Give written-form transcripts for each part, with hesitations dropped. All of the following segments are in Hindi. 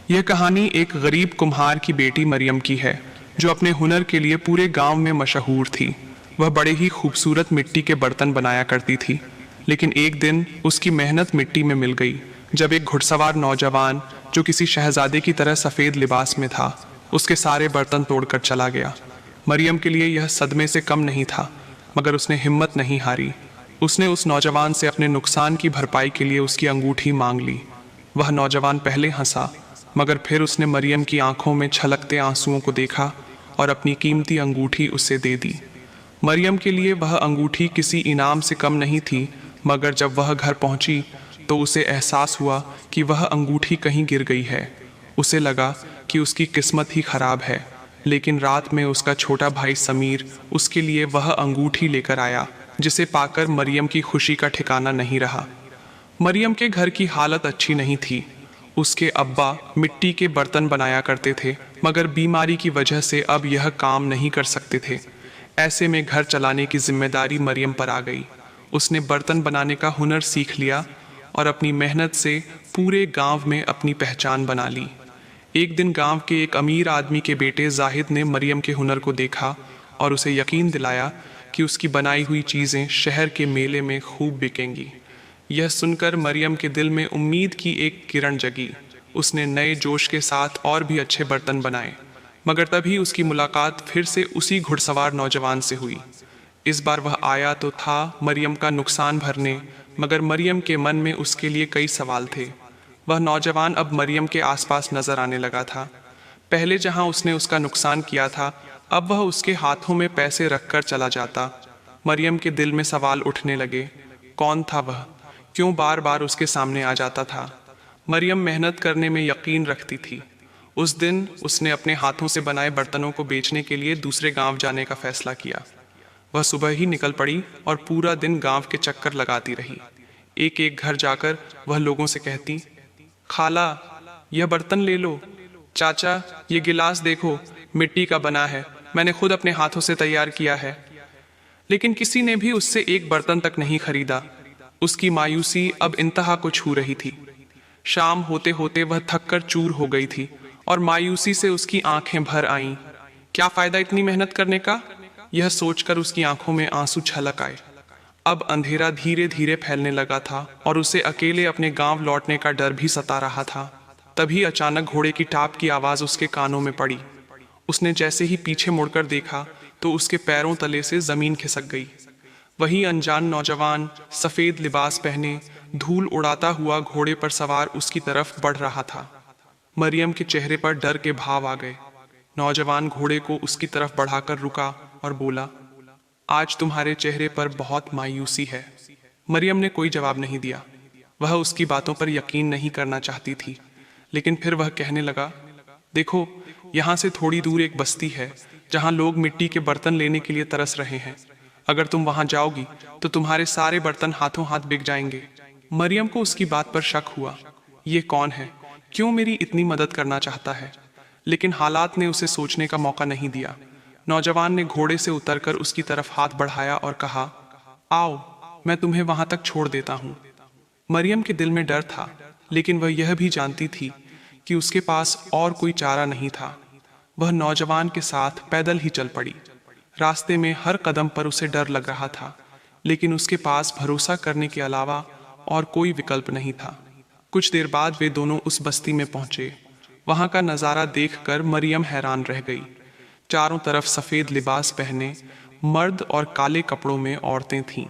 यह कहानी एक गरीब कुम्हार की बेटी मरियम की है, जो अपने हुनर के लिए पूरे गांव में मशहूर थी। वह बड़े ही खूबसूरत मिट्टी के बर्तन बनाया करती थी, लेकिन एक दिन उसकी मेहनत मिट्टी में मिल गई, जब एक घुड़सवार नौजवान, जो किसी शहजादे की तरह सफ़ेद लिबास में था, उसके सारे बर्तन तोड़कर चला गया। मरियम के लिए यह सदमे से कम नहीं था, मगर उसने हिम्मत नहीं हारी। उसने उस नौजवान से अपने नुकसान की भरपाई के लिए उसकी अंगूठी मांग ली। वह नौजवान पहले हंसा, मगर फिर उसने मरियम की आंखों में छलकते आंसुओं को देखा और अपनी कीमती अंगूठी उसे दे दी। मरियम के लिए वह अंगूठी किसी इनाम से कम नहीं थी, मगर जब वह घर पहुंची तो उसे एहसास हुआ कि वह अंगूठी कहीं गिर गई है। उसे लगा कि उसकी किस्मत ही खराब है, लेकिन रात में उसका छोटा भाई समीर उसके लिए वह अंगूठी लेकर आया, जिसे पाकर मरियम की खुशी का ठिकाना नहीं रहा। मरियम के घर की हालत अच्छी नहीं थी। उसके अब्बा मिट्टी के बर्तन बनाया करते थे, मगर बीमारी की वजह से अब यह काम नहीं कर सकते थे। ऐसे में घर चलाने की जिम्मेदारी मरियम पर आ गई। उसने बर्तन बनाने का हुनर सीख लिया और अपनी मेहनत से पूरे गांव में अपनी पहचान बना ली। एक दिन गांव के एक अमीर आदमी के बेटे जाहिद ने मरियम के हुनर को देखा और उसे यकीन दिलाया कि उसकी बनाई हुई चीज़ें शहर के मेले में खूब बिकेंगी। यह सुनकर मरियम के दिल में उम्मीद की एक किरण जगी। उसने नए जोश के साथ और भी अच्छे बर्तन बनाए, मगर तभी उसकी मुलाकात फिर से उसी घुड़सवार नौजवान से हुई। इस बार वह आया तो था मरियम का नुकसान भरने, मगर मरियम के मन में उसके लिए कई सवाल थे। वह नौजवान अब मरियम के आसपास नजर आने लगा था। पहले जहां उसने उसका नुकसान किया था, अब वह उसके हाथों में पैसे रखकर चला जाता। मरियम के दिल में सवाल उठने लगे, कौन था वह? क्यों बार बार उसके सामने आ जाता था? मरियम मेहनत करने में यकीन रखती थी। उस दिन उसने अपने हाथों से बनाए बर्तनों को बेचने के लिए दूसरे गांव जाने का फैसला किया। वह सुबह ही निकल पड़ी और पूरा दिन गांव के चक्कर लगाती रही। एक एक घर जाकर वह लोगों से कहती, खाला, यह बर्तन ले लो। चाचा, ये गिलास देखो, मिट्टी का बना है, मैंने खुद अपने हाथों से तैयार किया है। लेकिन किसी ने भी उससे एक बर्तन तक नहीं खरीदा। उसकी मायूसी अब इंतहा को छू रही थी। शाम होते होते वह थककर चूर हो गई थी और मायूसी से उसकी आंखें भर आईं। क्या फायदा इतनी मेहनत करने का? यह सोचकर उसकी आंखों में आंसू छलक आए। अब अंधेरा धीरे धीरे फैलने लगा था और उसे अकेले अपने गांव लौटने का डर भी सता रहा था। तभी अचानक घोड़े की टाप की आवाज उसके कानों में पड़ी। उसने जैसे ही पीछे मुड़कर देखा तो उसके पैरों तले से जमीन खिसक गई। वही अनजान नौजवान सफेद लिबास पहने धूल उड़ाता हुआ घोड़े पर सवार उसकी तरफ बढ़ रहा था। मरियम के चेहरे पर डर के भाव आ गए। नौजवान घोड़े को उसकी तरफ बढ़ाकर रुका और बोला, आज तुम्हारे चेहरे पर बहुत मायूसी है। मरियम ने कोई जवाब नहीं दिया। वह उसकी बातों पर यकीन नहीं करना चाहती थी, लेकिन फिर वह कहने लगा, देखो, यहाँ से थोड़ी दूर एक बस्ती है जहाँ लोग मिट्टी के बर्तन लेने के लिए तरस रहे हैं। अगर तुम वहां जाओगी तो तुम्हारे सारे बर्तन हाथों हाथ बिक जाएंगे। मरियम को उसकी बात पर शक हुआ। ये कौन है? क्यों मेरी इतनी मदद करना चाहता है? लेकिन हालात ने उसे सोचने का मौका नहीं दिया। नौजवान ने घोड़े से उतरकर उसकी तरफ हाथ बढ़ाया और कहा, आओ, मैं तुम्हें वहां तक छोड़ देता हूँ। मरियम के दिल में डर था, लेकिन वह यह भी जानती थी कि उसके पास और कोई चारा नहीं था। वह नौजवान के साथ पैदल ही चल पड़ी। रास्ते में हर कदम पर उसे डर लग रहा था, लेकिन उसके पास भरोसा करने के अलावा और कोई विकल्प नहीं था। कुछ देर बाद वे दोनों उस बस्ती में पहुंचे। वहां का नज़ारा देखकर मरियम हैरान रह गई। चारों तरफ सफ़ेद लिबास पहने मर्द और काले कपड़ों में औरतें थीं।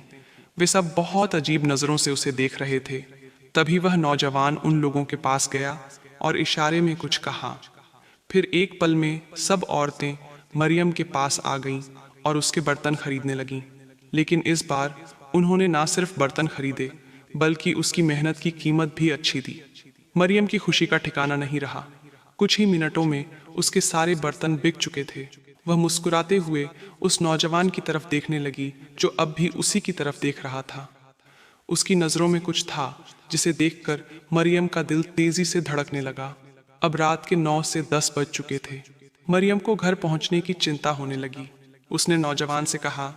वे सब बहुत अजीब नज़रों से उसे देख रहे थे। तभी वह नौजवान उन लोगों के पास गया और इशारे में कुछ कहा। फिर एक पल में सब औरतें मरियम के पास आ गईं और उसके बर्तन खरीदने लगीं। लेकिन इस बार उन्होंने ना सिर्फ बर्तन खरीदे, बल्कि उसकी मेहनत की कीमत भी अच्छी दी। मरियम की खुशी का ठिकाना नहीं रहा। कुछ ही मिनटों में उसके सारे बर्तन बिक चुके थे। वह मुस्कुराते हुए उस नौजवान की तरफ देखने लगी, जो अब भी उसी की तरफ देख रहा था। उसकी नज़रों में कुछ था जिसे देखकर मरियम का दिल तेजी से धड़कने लगा। अब रात के 9 से 10 बज चुके थे। मरियम को घर पहुंचने की चिंता होने लगी। उसने नौजवान से कहा,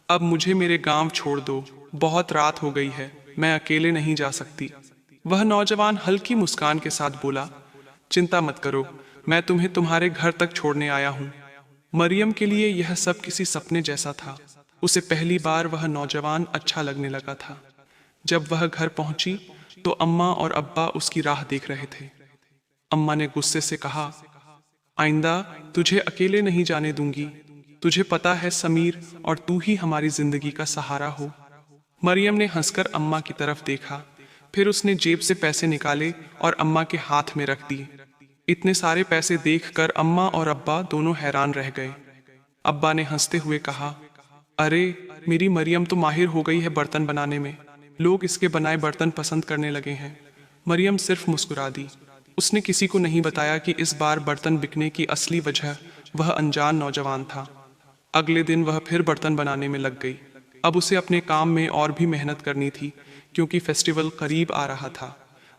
अब मुझे मेरे गांव छोड़ दो, बहुत रात हो गई है, मैं अकेले नहीं जा सकती। वह नौजवान हल्की मुस्कान के साथ बोला, चिंता मत करो, मैं तुम्हें तुम्हारे घर तक छोड़ने आया हूँ। मरियम के लिए यह सब किसी सपने जैसा था। उसे पहली बार वह नौजवान अच्छा लगने लगा था। जब वह घर पहुंची तो अम्मा और अब्बा उसकी राह देख रहे थे। अम्मा ने गुस्से से कहा, आइंदा तुझे अकेले नहीं जाने दूंगी। तुझे पता है समीर और तू ही हमारी जिंदगी का सहारा हो। मरियम ने हंसकर अम्मा की तरफ देखा, फिर उसने जेब से पैसे निकाले और अम्मा के हाथ में रख दिए। इतने सारे पैसे देखकर अम्मा और अब्बा दोनों हैरान रह गए। अब्बा ने हंसते हुए कहा, अरे मेरी मरियम तो माहिर हो गई है बर्तन बनाने में। लोग इसके बनाए बर्तन पसंद करने लगे हैं। मरियम सिर्फ मुस्कुरा दी। उसने किसी को नहीं बताया कि इस बार बर्तन बिकने की असली वजह वह अनजान नौजवान था। अगले दिन वह फिर बर्तन बनाने में लग गई। अब उसे अपने काम में और भी मेहनत करनी थी, क्योंकि फेस्टिवल करीब आ रहा था।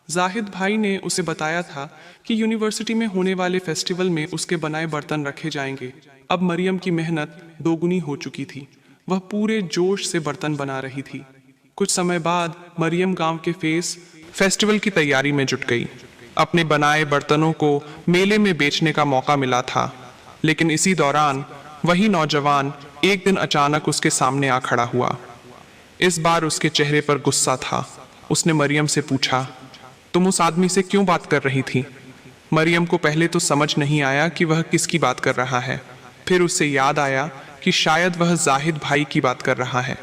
जाहिद भाई ने उसे बताया था कि यूनिवर्सिटी में होने वाले फेस्टिवल में उसके बनाए बर्तन रखे जाएंगे। अब मरियम की मेहनत दोगुनी हो चुकी थी। वह पूरे जोश से बर्तन बना रही थी। कुछ समय बाद मरियम गांव के फेस्टिवल की तैयारी में जुट गई। अपने बनाए बर्तनों को मेले में बेचने का मौका मिला था, लेकिन इसी दौरान वही नौजवान एक दिन अचानक उसके सामने आ खड़ा हुआ। इस बार उसके चेहरे पर गुस्सा था। उसने मरियम से पूछा, तुम उस आदमी से क्यों बात कर रही थी? मरियम को पहले तो समझ नहीं आया कि वह किसकी बात कर रहा है। फिर उसे याद आया कि शायद वह जाहिद भाई की बात कर रहा है।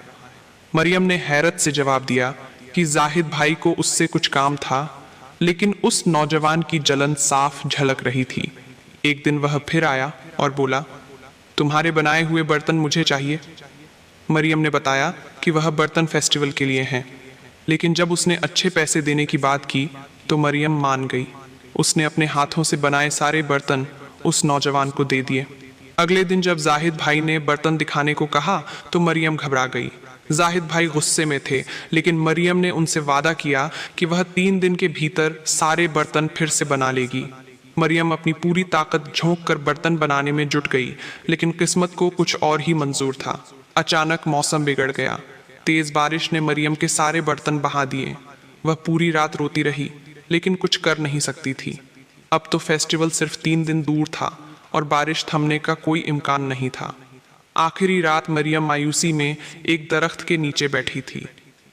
मरियम ने हैरत से जवाब दिया कि जाहिद भाई को उससे कुछ काम था, लेकिन उस नौजवान की जलन साफ झलक रही थी। एक दिन वह फिर आया और बोला, तुम्हारे बनाए हुए बर्तन मुझे चाहिए। मरियम ने बताया कि वह बर्तन फेस्टिवल के लिए हैं, लेकिन जब उसने अच्छे पैसे देने की बात की तो मरियम मान गई। उसने अपने हाथों से बनाए सारे बर्तन उस नौजवान को दे दिए। अगले दिन जब जाहिद भाई ने बर्तन दिखाने को कहा तो मरियम घबरा गई। जाहिद भाई गुस्से में थे, लेकिन मरियम ने उनसे वादा किया कि वह 3 दिन के भीतर सारे बर्तन फिर से बना लेगी। मरियम अपनी पूरी ताकत झोंक कर बर्तन बनाने में जुट गई, लेकिन किस्मत को कुछ और ही मंजूर था। अचानक मौसम बिगड़ गया। तेज बारिश ने मरियम के सारे बर्तन बहा दिए। वह पूरी रात रोती रही, लेकिन कुछ कर नहीं सकती थी। अब तो फेस्टिवल सिर्फ 3 दिन दूर था और बारिश थमने का कोई इम्कान नहीं था। आखिरी रात मरियम मायूसी में एक दरख्त के नीचे बैठी थी।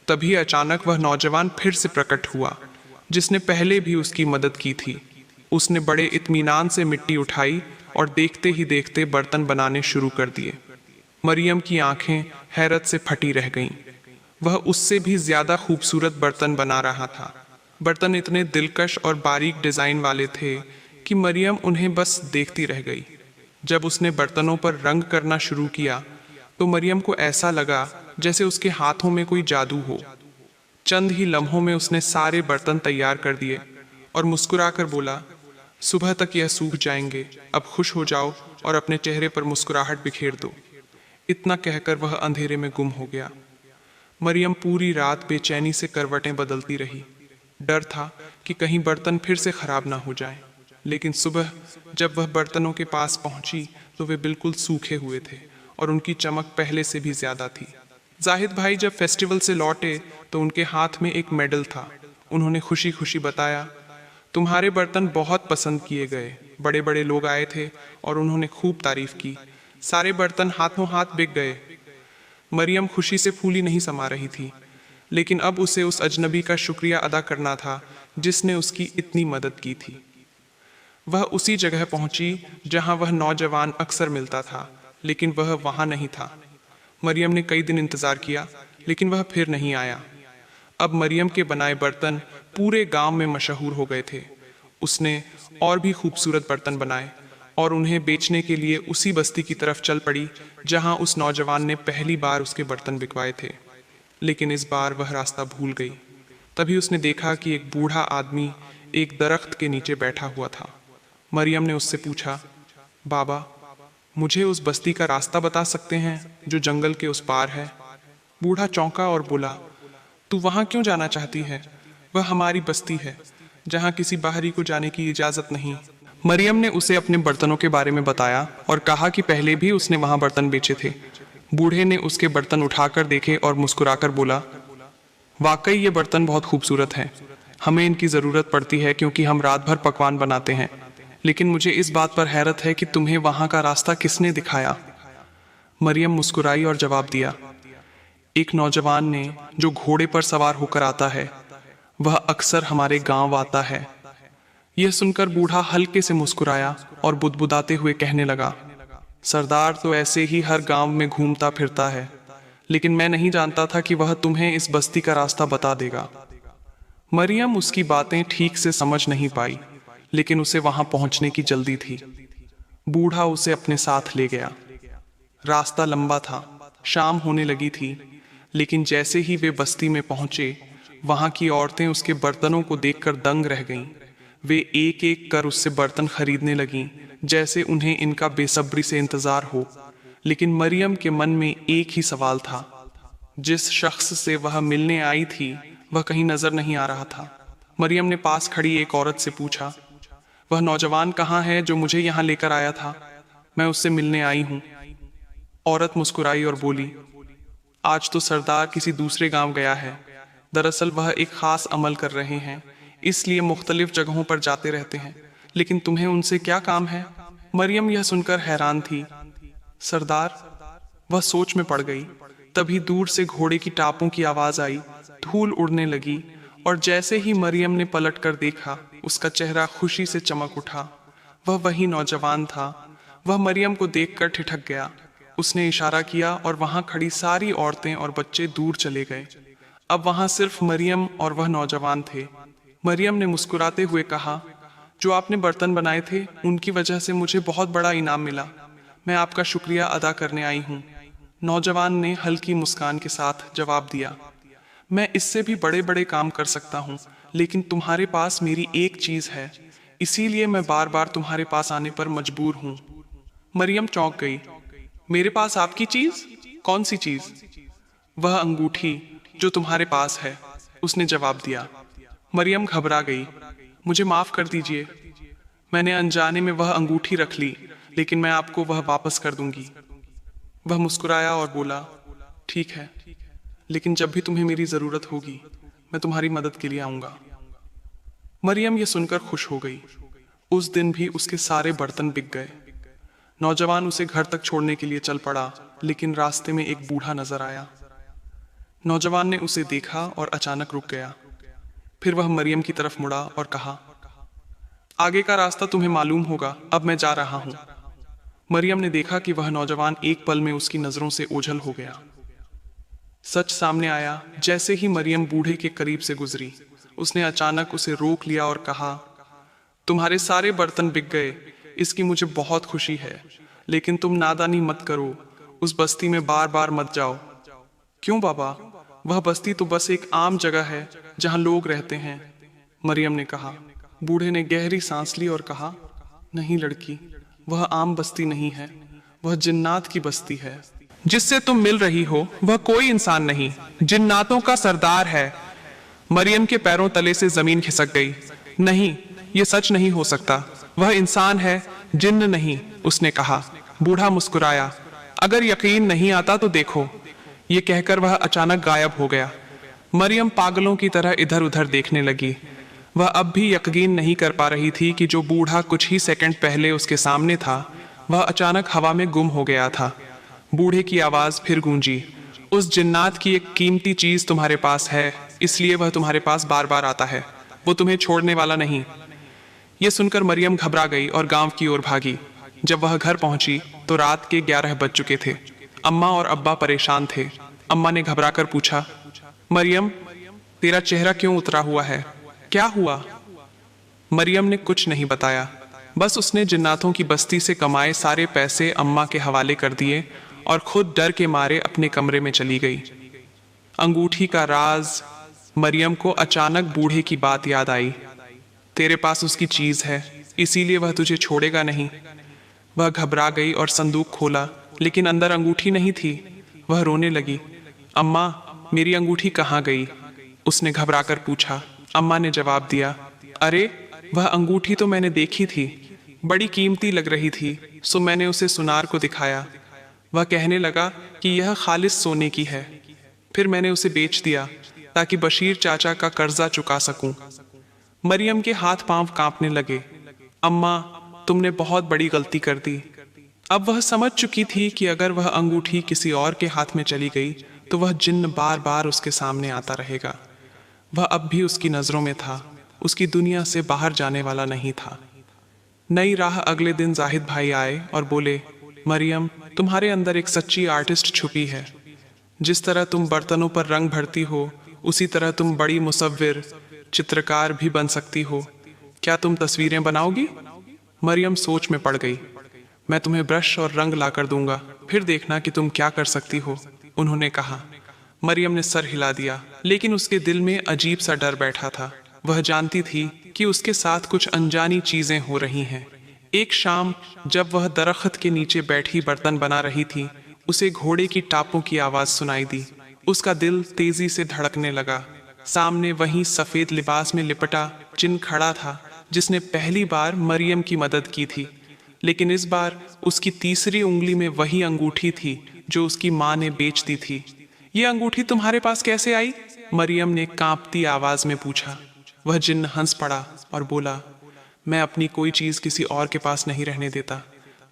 तभी अचानक वह नौजवान फिर से प्रकट हुआ, जिसने पहले भी उसकी मदद की थी। उसने बड़े इत्मीनान से मिट्टी उठाई और देखते ही देखते बर्तन बनाने शुरू कर दिए। मरियम की आंखें हैरत से फटी रह गईं। वह उससे भी ज्यादा खूबसूरत बर्तन बना रहा था। बर्तन इतने दिलकश और बारीक डिजाइन वाले थे कि मरियम उन्हें बस देखती रह गई। जब उसने बर्तनों पर रंग करना शुरू किया तो मरियम को ऐसा लगा जैसे उसके हाथों में कोई जादू हो। चंद ही लम्हों में उसने सारे बर्तन तैयार कर दिए और मुस्कुराकर बोला, सुबह तक यह सूख जाएंगे, अब खुश हो जाओ और अपने चेहरे पर मुस्कुराहट बिखेर दो। इतना कहकर वह अंधेरे में गुम हो गया। मरियम पूरी रात बेचैनी से करवटें बदलती रही। डर था कि कहीं बर्तन फिर से खराब ना हो जाए। लेकिन सुबह जब वह बर्तनों के पास पहुंची तो वे बिल्कुल सूखे हुए थे और उनकी चमक पहले से भी ज्यादा थी। जाहिद भाई जब फेस्टिवल से लौटे तो उनके हाथ में एक मेडल था। उन्होंने खुशी खुशी बताया, तुम्हारे बर्तन बहुत पसंद किए गए। बड़े बड़े लोग आए थे और उन्होंने खूब तारीफ की। सारे बर्तन हाथों हाथ बिक गए। मरियम खुशी से फूली नहीं समा रही थी, लेकिन अब उसे उस अजनबी का शुक्रिया अदा करना था जिसने उसकी इतनी मदद की थी। वह उसी जगह पहुंची जहां वह नौजवान अक्सर मिलता था, लेकिन वह वहां नहीं था। मरियम ने कई दिन इंतजार किया, लेकिन वह फिर नहीं आया। अब मरियम के बनाए बर्तन पूरे गांव में मशहूर हो गए थे। उसने और भी खूबसूरत बर्तन बनाए और उन्हें बेचने के लिए उसी बस्ती की तरफ चल पड़ी जहां उस नौजवान ने पहली बार उसके बर्तन बिकवाए थे। लेकिन इस बार वह रास्ता भूल गई। तभी उसने देखा कि एक बूढ़ा आदमी एक दरख्त के नीचे बैठा हुआ था। मरियम ने उससे पूछा, बाबा, मुझे उस बस्ती का रास्ता बता सकते हैं जो जंगल के उस पार है? बूढ़ा चौंका और बोला, तू वहां क्यों जाना चाहती है? वह हमारी बस्ती है जहां किसी बाहरी को जाने की इजाजत नहीं। मरियम ने उसे अपने बर्तनों के बारे में बताया और कहा कि पहले भी उसने वहां बर्तन बेचे थे। बूढ़े ने उसके बर्तन उठाकर देखे और मुस्कुराकर बोला, वाकई ये बर्तन बहुत खूबसूरत हैं, हमें इनकी ज़रूरत पड़ती है क्योंकि हम रात भर पकवान बनाते हैं। लेकिन मुझे इस बात पर हैरत है कि तुम्हें वहाँ का रास्ता किसने दिखाया? मरियम मुस्कुराई और जवाब दिया, एक नौजवान ने जो घोड़े पर सवार होकर आता है। वह अक्सर हमारे गांव आता है। यह सुनकर बूढ़ा हल्के से मुस्कुराया और बुदबुदाते हुए कहने लगा, सरदार तो ऐसे ही हर गांव में घूमता फिरता है, लेकिन मैं नहीं जानता था कि वह तुम्हें इस बस्ती का रास्ता बता देगा। मरियम उसकी बातें ठीक से समझ नहीं पाई, लेकिन उसे वहां पहुंचने की जल्दी थी। बूढ़ा उसे अपने साथ ले गया। रास्ता लंबा था, शाम होने लगी थी, लेकिन जैसे ही वे बस्ती में पहुंचे, वहां की औरतें उसके बर्तनों को देखकर दंग रह गईं। वे एक एक कर उससे बर्तन खरीदने लगीं, जैसे उन्हें इनका बेसब्री से इंतजार हो। लेकिन मरियम के मन में एक ही सवाल था, जिस शख्स से वह मिलने आई थी वह कहीं नजर नहीं आ रहा था। मरियम ने पास खड़ी एक औरत से पूछा, वह नौजवान कहाँ है जो मुझे यहाँ लेकर आया था? मैं उससे मिलने आई हूँ। औरत मुस्कुराई और बोली, आज तो सरदार किसी दूसरे गांव गया है। दरअसल वह एक खास अमल कर रहे हैं, इसलिए मुख्तलिफ जगहों पर जाते रहते हैं। लेकिन तुम्हें उनसे क्या काम है? मरियम यह सुनकर हैरान थी। सरदार? वह सोच में पड़ गई। तभी दूर से घोड़े की टापों की आवाज आई, धूल उड़ने लगी, और जैसे ही मरियम ने पलट कर देखा, उसका चेहरा खुशी से चमक उठा। वह वही नौजवान था। वह मरियम को देखकर ठिठक गया। उसने इशारा किया और वहां खड़ी सारी औरतें और बच्चे दूर चले गए। अब वहां सिर्फ मरियम और वह नौजवान थे। मरियम ने मुस्कुराते हुए कहा, जो आपने बर्तन बनाए थे उनकी वजह से मुझे बहुत बड़ा इनाम मिला। मैं आपका शुक्रिया अदा करने आई हूँ। नौजवान ने हल्की मुस्कान के साथ जवाब दिया, मैं इससे भी बड़े बड़े काम कर सकता हूँ, लेकिन तुम्हारे पास मेरी एक चीज है, इसीलिए मैं बार बार तुम्हारे पास आने पर मजबूर हूँ। मरियम चौंक गई। मेरे पास आपकी चीज? कौन सी चीज? वह अंगूठी जो तुम्हारे पास है, उसने जवाब दिया। मरियम घबरा गई। मुझे माफ कर दीजिए, मैंने अनजाने में वह अंगूठी रख ली, लेकिन मैं आपको वह वापस कर दूंगी। वह मुस्कुराया और बोला, ठीक है, लेकिन जब भी तुम्हें मेरी जरूरत होगी मैं तुम्हारी मदद के लिए आऊंगा। मरियम यह सुनकर खुश हो गई। उस दिन भी उसके सारे बर्तन बिक गए। नौजवान उसे घर तक छोड़ने के लिए चल पड़ा, लेकिन रास्ते में एक बूढ़ा नजर आया। नौजवान ने उसे देखा और अचानक रुक गया। फिर वह मरियम की तरफ मुड़ा और कहा, आगे का रास्ता तुम्हें मालूम होगा, अब मैं जा रहा हूं। मरियम ने देखा कि वह नौजवान एक पल में उसकी नजरों से ओझल हो गया। सच सामने आया। जैसे ही मरियम बूढ़े के करीब से गुजरी, उसने अचानक उसे रोक लिया और कहा, तुम्हारे सारे बर्तन बिक गए, इसकी मुझे बहुत खुशी है, लेकिन तुम नादानी मत करो, उस बस्ती में बार बार मत जाओ। क्यों बाबा? वह बस्ती तो बस एक आम जगह है जहां लोग रहते हैं, मरियम ने कहा। बूढ़े ने गहरी सांस ली और कहा, नहीं लड़की, वह आम बस्ती नहीं है, वह जिन्नात की बस्ती है। जिससे तुम मिल रही हो वह कोई इंसान नहीं, जिन्नातों का सरदार है। मरियम के पैरों तले से जमीन खिसक गई। नहीं, ये सच नहीं हो सकता, वह इंसान है, जिन्न नहीं, उसने कहा। बूढ़ा मुस्कुराया, अगर यकीन नहीं आता तो देखो। ये कहकर वह अचानक गायब हो गया। मरियम पागलों की तरह इधर उधर देखने लगी। वह अब भी यकीन नहीं कर पा रही थी कि जो बूढ़ा कुछ ही सेकंड पहले उसके सामने था, वह अचानक हवा में गुम हो गया था। बूढ़े की आवाज फिर गूंजी, उस जिन्नात की एक कीमती चीज तुम्हारे पास है, इसलिए वह तुम्हारे पास बार बार आता है, वो तुम्हें छोड़ने वाला नहीं। यह सुनकर मरियम घबरा गई और गांव की ओर भागी। जब वह घर पहुंची तो रात के 11 बज चुके थे। अम्मा और अब्बा परेशान थे। अम्मा ने घबराकर पूछा, मरियम, तेरा चेहरा क्यों उतरा हुआ है? क्या हुआ? मरियम ने कुछ नहीं बताया, बस उसने जिन्नातों की बस्ती से कमाए सारे पैसे अम्मा के हवाले कर दिए और खुद डर के मारे अपने कमरे में चली गई। अंगूठी का राज। मरियम को अचानक बूढ़े की बात याद आई। तेरे पास उसकी चीज है, इसीलिए वह तुझे छोड़ेगा नहीं। वह घबरा गई और संदूक खोला, लेकिन अंदर अंगूठी नहीं थी। वह रोने लगी। अम्मा, मेरी अंगूठी कहाँ गई? उसने घबराकर पूछा। अम्मा ने जवाब दिया, अरे वह अंगूठी तो मैंने देखी थी, बड़ी कीमती लग रही थी, सो मैंने उसे सुनार को दिखाया। वह कहने लगा कि यह खालिस सोने की है। फिर मैंने उसे बेच दिया ताकि बशीर चाचा का कर्जा चुका सकूं। मरियम के हाथ पांव कांपने लगे। अम्मा, तुमने बहुत बड़ी गलती कर दी। अब वह समझ चुकी थी कि अगर वह अंगूठी किसी और के हाथ में चली गई तो वह जिन्न बार बार उसके सामने आता रहेगा। वह अब भी उसकी नज़रों में था, उसकी दुनिया से बाहर जाने वाला नहीं था। नई राह अगले दिन जाहिद भाई आए और बोले, मरियम, तुम्हारे अंदर एक सच्ची आर्टिस्ट छुपी है। जिस तरह तुम बर्तनों पर रंग भरती हो, उसी तरह तुम बड़ी मुसव्विर, चित्रकार भी बन सकती हो। क्या तुम तस्वीरें बनाओगी? मरियम सोच में पड़ गई। मैं तुम्हें ब्रश और रंग लाकर दूंगा, फिर देखना कि तुम क्या कर सकती हो, उन्होंने कहा। मरियम ने सर हिला दिया, लेकिन उसके दिल में अजीब सा डर बैठा था। वह जानती थी कि उसके साथ कुछ अनजानी चीजें हो रही हैं। एक शाम जब वह दरख्त के नीचे बैठी बर्तन बना रही थी, उसे घोड़े की टापों की आवाज सुनाई दी। उसका दिल तेजी से धड़कने लगा। सामने वही सफेद लिबास में लिपटा जिन्न खड़ा था, जिसने पहली बार मरियम की मदद की थी। लेकिन इस बार उसकी तीसरी उंगली में वही अंगूठी थी जो उसकी माँ ने बेच दी थी। ये अंगूठी तुम्हारे पास कैसे आई? मरियम ने कांपती आवाज में पूछा। वह जिन्न हंस पड़ा और बोला, मैं अपनी कोई चीज किसी और के पास नहीं रहने देता।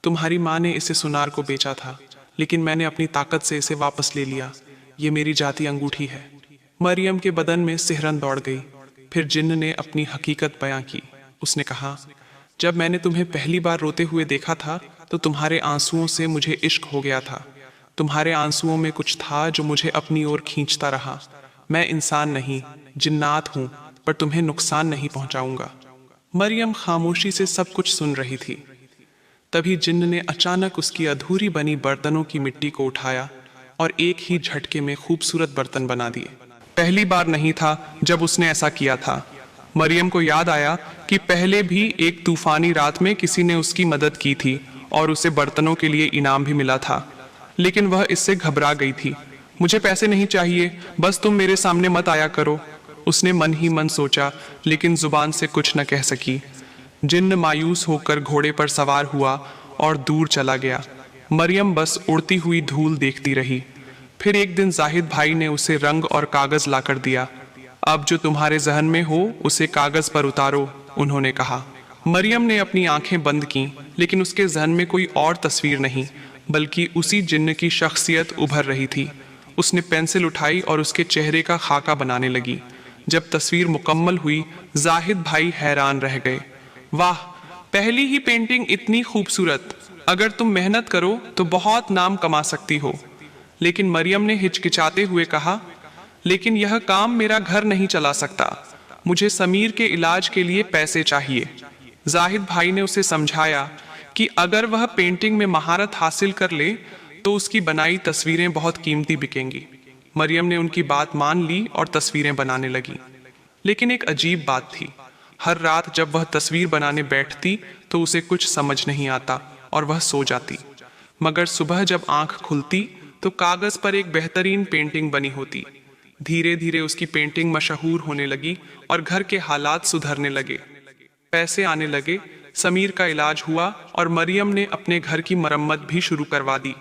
तुम्हारी माँ ने इसे सुनार को बेचा था, लेकिन मैंने अपनी ताकत से इसे वापस ले लिया। ये मेरी जाती अंगूठी है। मरियम के बदन में सिहरन दौड़ गई। फिर जिन्न ने अपनी हकीकत बयां की। उसने कहा, जब मैंने तुम्हें पहली बार रोते हुए देखा था तो तुम्हारे आंसुओं से मुझे इश्क हो गया था। तुम्हारे आंसुओं में कुछ था जो मुझे अपनी ओर खींचता रहा। मैं इंसान नहीं, जिन्नात हूं, पर तुम्हें नुकसान नहीं पहुंचाऊंगा। मरियम खामोशी से सब कुछ सुन रही थी। तभी जिन्न ने अचानक उसकी अधूरी बनी बर्तनों की मिट्टी को उठाया और एक ही झटके में खूबसूरत बर्तन बना दिए। पहली बार नहीं था जब उसने ऐसा किया था। मरियम को याद आया कि पहले भी एक तूफानी रात में किसी ने उसकी मदद की थी और उसे बर्तनों के लिए इनाम भी मिला था, लेकिन वह इससे घबरा गई थी। मुझे पैसे नहीं चाहिए, बस तुम मेरे सामने मत आया करो, उसने मन ही मन सोचा, लेकिन जुबान से कुछ न कह सकी। जिन्न मायूस होकर घोड़े पर सवार हुआ और दूर चला गया। मरियम बस उड़ती हुई धूल देखती रही। फिर एक दिन जाहिद भाई ने उसे रंग और कागज लाकर दिया। अब जो तुम्हारे जहन में हो उसे कागज पर उतारो, उन्होंने कहा। मरियम ने अपनी आंखें बंद की, लेकिन उसके जहन में कोई और तस्वीर नहीं, बल्कि उसी जिन्न की शख्सियत उभर रही थी। उसने पेंसिल उठाई और उसके चेहरे का खाका बनाने लगी। जब तस्वीर मुकम्मल हुई, जाहिद भाई हैरान रह गए। वाह, पहली ही पेंटिंग इतनी खूबसूरत। अगर तुम मेहनत करो तो बहुत नाम कमा सकती हो। लेकिन मरियम ने हिचकिचाते हुए कहा, लेकिन यह काम मेरा घर नहीं चला सकता। मुझे समीर के इलाज के लिए पैसे चाहिए। जाहिद भाई ने उसे समझाया कि अगर वह पेंटिंग में महारत हासिल कर ले तो उसकी बनाई तस्वीरें बहुत कीमती बिकेंगी। मरियम ने उनकी बात मान ली और तस्वीरें बनाने लगी। लेकिन एक अजीब बात थी। हर रात जब वह तस्वीर बनाने बैठती तो उसे कुछ समझ नहीं आता और वह सो जाती। मगर सुबह जब आंख खुलती तो कागज पर एक बेहतरीन पेंटिंग बनी होती। धीरे धीरे उसकी पेंटिंग मशहूर होने लगी और घर के हालात सुधरने लगे। पैसे आने लगे, समीर का इलाज हुआ और मरियम ने अपने घर की मरम्मत भी शुरू करवा दी।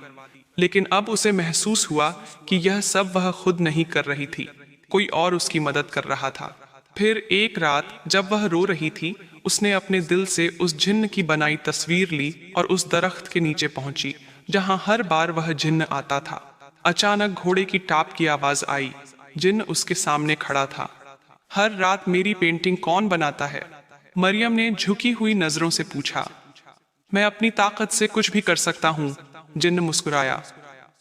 लेकिन अब उसे महसूस हुआ कि यह सब वह खुद नहीं कर रही थी, कोई और उसकी मदद कर रहा था। फिर एक रात जब वह रो रही थी, उसने अपने दिल से उस जिन्न की बनाई तस्वीर ली और उस दरख्त के नीचे पहुंची जहां हर बार वह जिन्न आता था। अचानक घोड़े की टाप की आवाज आई। जिन्न उसके सामने खड़ा था। हर रात मेरी पेंटिंग कौन बनाता है? मरियम ने झुकी हुई नजरों से पूछा। मैं अपनी ताकत से कुछ भी कर सकता हूँ, जिन्न मुस्कुराया।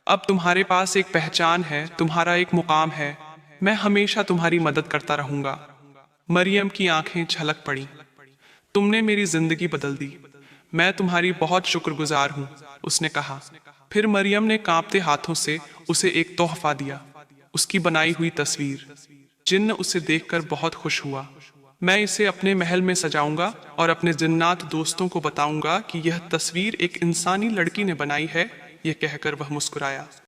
अब तुम्हारे पास एक पहचान है, तुम्हारा एक मुकाम है। मैं हमेशा तुम्हारी मदद करता रहूंगा। मरियम की आंखें छलक पड़ी। तुमने मेरी जिंदगी बदल दी। मैं तुम्हारी बहुत शुक्रगुजार हूँ, उसने कहा। फिर मरियम ने कांपते हाथों से उसे एक तोहफा दिया, उसकी बनाई हुई तस्वीर। जिन्न उसे देखकर बहुत खुश हुआ। मैं इसे अपने महल में सजाऊंगा और अपने जिन्नात दोस्तों को बताऊंगा कि यह तस्वीर एक इंसानी लड़की ने बनाई है, यह कहकर वह मुस्कुराया।